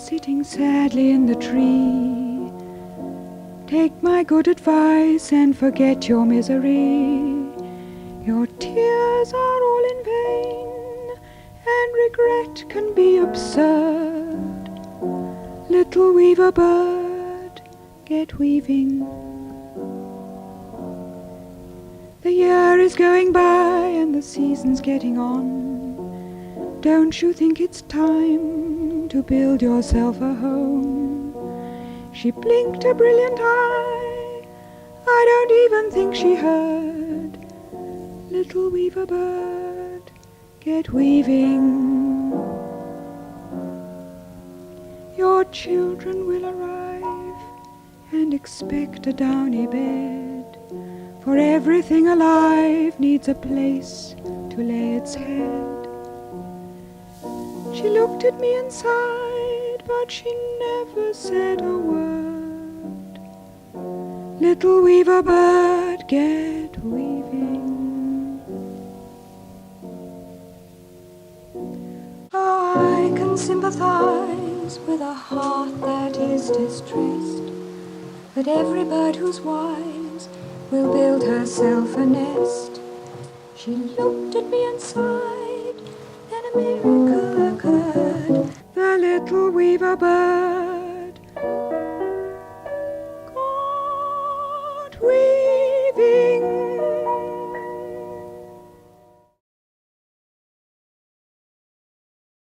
sitting sadly in the tree. Take my good advice and forget your misery. Your tears are all in vain, and regret can be absurd. Little weaver bird, get weaving. The year is going by and the season's getting on. Don't you think it's time to build yourself a home? She blinked a brilliant eye, I don't even think she heard. Little weaver bird, get weaving. Your children will arrive and expect a downy bed, for everything alive needs a place to lay its head. She looked at me and sighed, but she never said a word. Little weaver bird, get weaving. Oh, I can sympathize with a heart that is distressed, but every bird who's wise will build herself a nest. She looked at me and sighed, then a miracle occurred. The little weaver bird